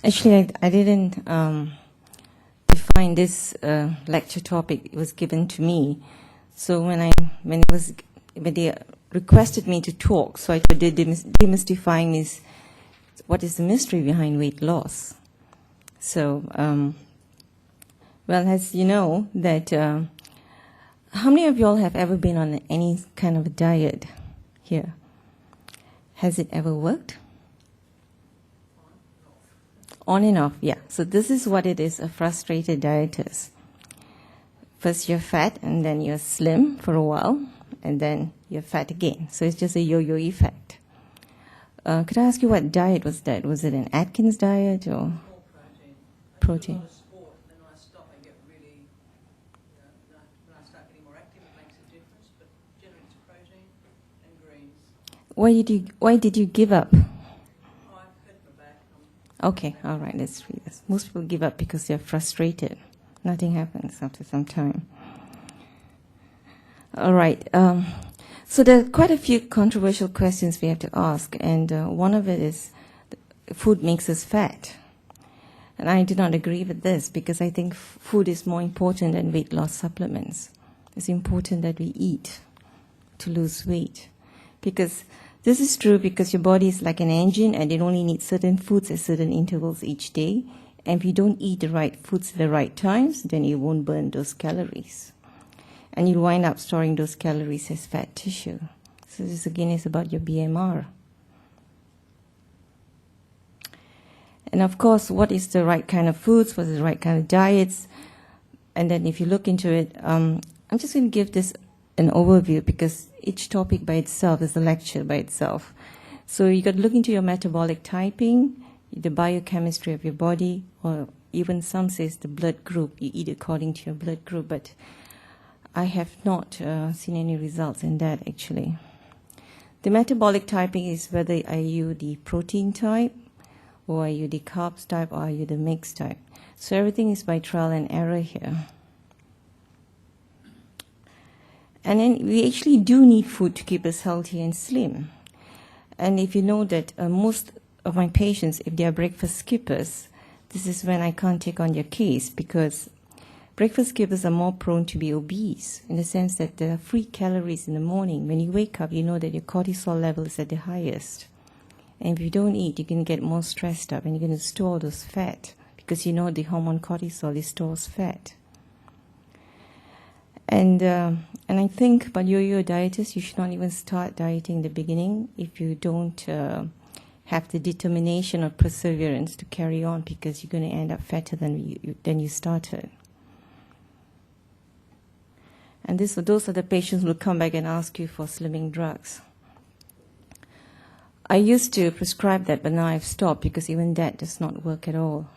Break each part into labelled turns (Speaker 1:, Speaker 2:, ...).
Speaker 1: Actually, I didn't define this lecture topic. It was given to me. So when they requested me to talk, so I thought demystifying is what is the mystery behind weight loss. So, well, as you know, that how many of you all have ever been on any kind of a diet here? Has it ever worked? On and off, yeah. So this is what it is, a frustrated dietist. First you're fat, and then you're slim for a while, and then you're fat again. So it's just a yo-yo effect. Could I ask you what diet was that? Was it an Atkins diet or? Protein. Why did you give up? Okay, all right, let's read this. Most people give up because they're frustrated. Nothing happens after some time. All right, so there are quite a few controversial questions we have to ask, and one of it is, food makes us fat. And I do not agree with this, because I think food is more important than weight loss supplements. It's important that we eat to lose weight. Because this is true because your body is like an engine, and it only needs certain foods at certain intervals each day. And if you don't eat the right foods at the right times, then you won't burn those calories. And you'll wind up storing those calories as fat tissue. So this again is about your BMR. And of course, what is the right kind of foods? What is the right kind of diets? And then if you look into it, I'm just going to give this an overview, because each topic by itself is a lecture by itself. So you got to look into your metabolic typing, the biochemistry of your body, or even some says the blood group. You eat according to your blood group, but I have not seen any results in that actually. The metabolic typing is whether are you the protein type, or are you the carbs type, or are you the mixed type. So everything is by trial and error here. And then we actually do need food to keep us healthy and slim. And if you know that most of my patients, if they are breakfast skippers, this is when I can't take on your case, because breakfast skippers are more prone to be obese, in the sense that there are free calories in the morning. When you wake up, you know that your cortisol level is at the highest. And if you don't eat, you're going to get more stressed up, and you're going to store those fat, because you know the hormone cortisol, it stores fat. And I think about yo-yo dietists, you should not even start dieting in the beginning if you don't have the determination or perseverance to carry on, because you're going to end up fatter than you started. And those are the patients who will come back and ask you for slimming drugs. I used to prescribe that, but now I've stopped, because even that does not work at all.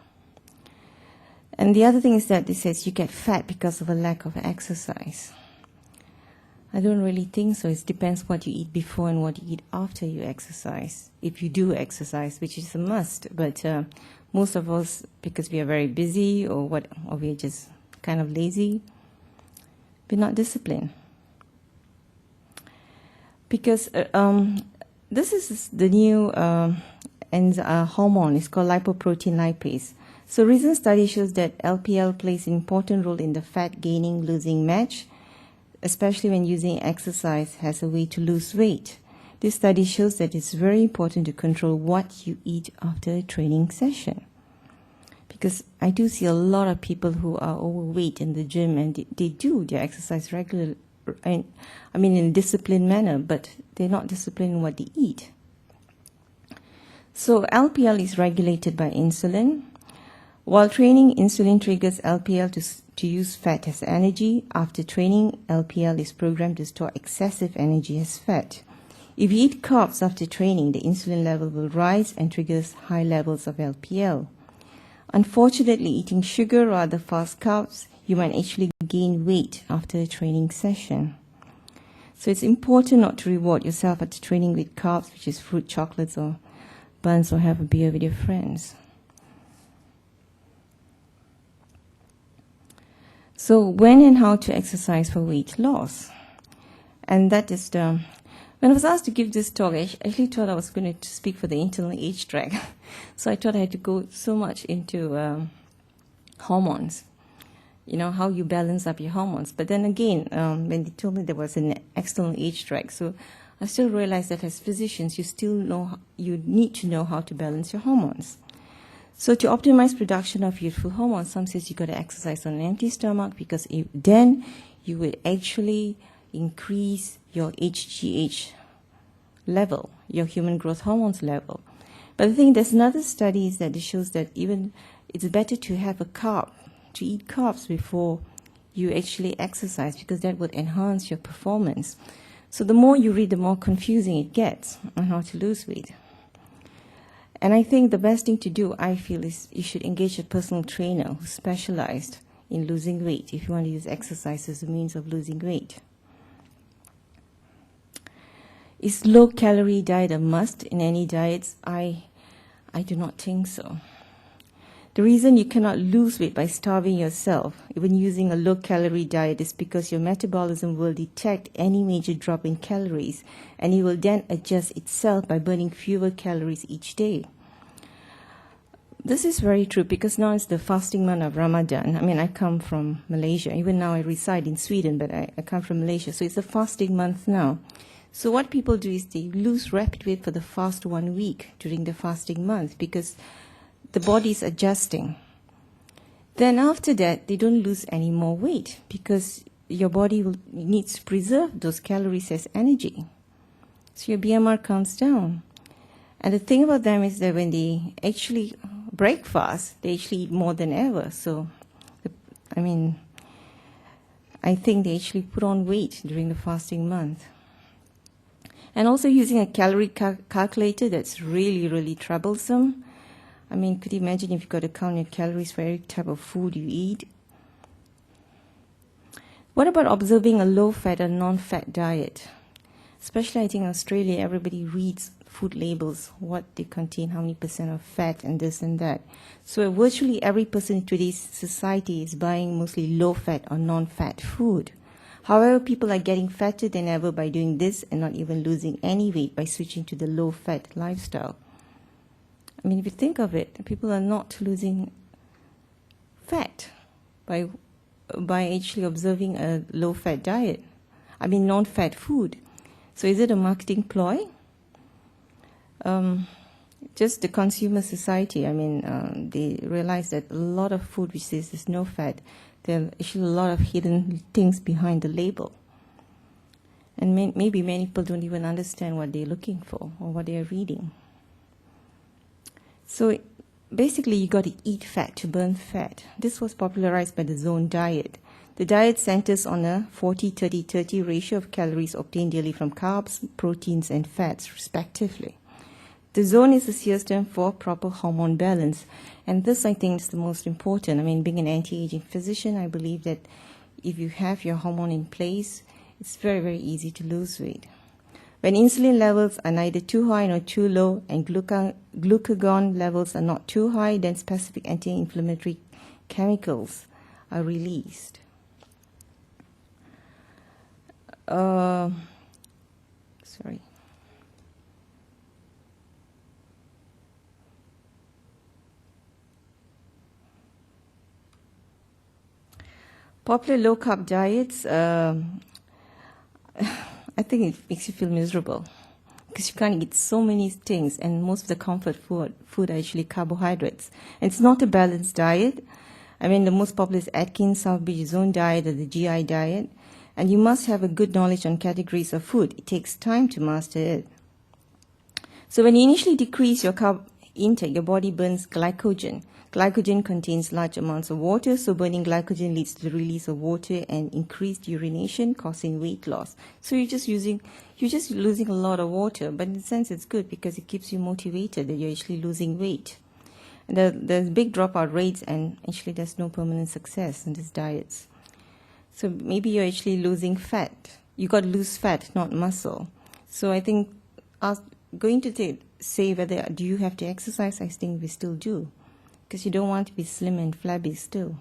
Speaker 1: And the other thing is that it says you get fat because of a lack of exercise. I don't really think so. It depends what you eat before and what you eat after you exercise. If you do exercise, which is a must, but most of us, because we are very busy or we're just kind of lazy, we're not disciplined. Because this is the new hormone. It's called lipoprotein lipase. So recent study shows that LPL plays an important role in the fat gaining, losing match, especially when using exercise as a way to lose weight. This study shows that it's very important to control what you eat after a training session. Because I do see a lot of people who are overweight in the gym, and they do their exercise regularly, in a disciplined manner, but they're not disciplined in what they eat. So LPL is regulated by insulin. While training, insulin triggers LPL to use fat as energy. After training, LPL is programmed to store excessive energy as fat. If you eat carbs after training, the insulin level will rise and triggers high levels of LPL. Unfortunately, eating sugar or other fast carbs, you might actually gain weight after a training session. So it's important not to reward yourself after training with carbs, which is fruit, chocolates, or buns, or have a beer with your friends. So when and how to exercise for weight loss? And that is When I was asked to give this talk, I actually thought I was going to speak for the internal age track. So I thought I had to go so much into hormones, how you balance up your hormones. But then again, when they told me there was an external age track, so I still realized that as physicians, you need to know how to balance your hormones. So to optimize production of youthful hormones, some says you got to exercise on an empty stomach, because then you will actually increase your HGH level, your human growth hormones level. But I think there's another study that shows that even it's better to have to eat carbs before you actually exercise, because that would enhance your performance. So the more you read, the more confusing it gets on how to lose weight. And I think the best thing to do, I feel, is you should engage a personal trainer who's specialized in losing weight if you want to use exercise as a means of losing weight. Is low-calorie diet a must in any diets? I do not think so. The reason you cannot lose weight by starving yourself, even using a low-calorie diet, is because your metabolism will detect any major drop in calories, and it will then adjust itself by burning fewer calories each day. This is very true, because now it's the fasting month of Ramadan. I mean, I come from Malaysia. Even now I reside in Sweden, but I come from Malaysia. So it's a fasting month now. So what people do is they lose rapid weight for the first 1 week during the fasting month, because the body is adjusting. Then after that, they don't lose any more weight, because your body needs to preserve those calories as energy. So your BMR comes down. And the thing about them is that when they actually break fast, they actually eat more than ever. So, I think they actually put on weight during the fasting month. And also using a calorie calculator, that's really, really troublesome. I mean, could you imagine if you've got to count your calories for every type of food you eat? What about observing a low-fat or non-fat diet? Especially, I think in Australia, everybody reads food labels, what they contain, how many % of fat, and this and that. So virtually every person in today's society is buying mostly low-fat or non-fat food. However, people are getting fatter than ever by doing this and not even losing any weight by switching to the low-fat lifestyle. I mean, if you think of it, people are not losing fat by actually observing a low-fat diet. Non-fat food. So is it a marketing ploy? Just the consumer society. They realize that a lot of food which says there's no fat, there are actually a lot of hidden things behind the label. And maybe many people don't even understand what they're looking for or what they're reading. So basically, you got to eat fat to burn fat. This was popularized by the Zone diet. The diet centers on a 40-30-30 ratio of calories obtained daily from carbs, proteins, and fats, respectively. The Zone is a system for proper hormone balance. And this, I think, is the most important. Being an anti-aging physician, I believe that if you have your hormone in place, it's very, very easy to lose weight. When insulin levels are neither too high nor too low, and glucagon levels are not too high, then specific anti-inflammatory chemicals are released. Popular low-carb diets, I think it makes you feel miserable, because you can't eat so many things, and most of the comfort food are actually carbohydrates. And it's not a balanced diet. The most popular is Atkins, South Beach Zone diet, or the GI diet. And you must have a good knowledge on categories of food. It takes time to master it. So when you initially decrease your carb intake, your body burns glycogen. Glycogen contains large amounts of water, so burning glycogen leads to the release of water and increased urination, causing weight loss. So you're just losing a lot of water, but in a sense it's good because it keeps you motivated that you're actually losing weight. And there's big dropout rates, and actually there's no permanent success in these diets. So maybe you're actually losing fat. You got to lose fat, not muscle. So I think going to say whether do you have to exercise, I think we still do, because you don't want to be slim and flabby still.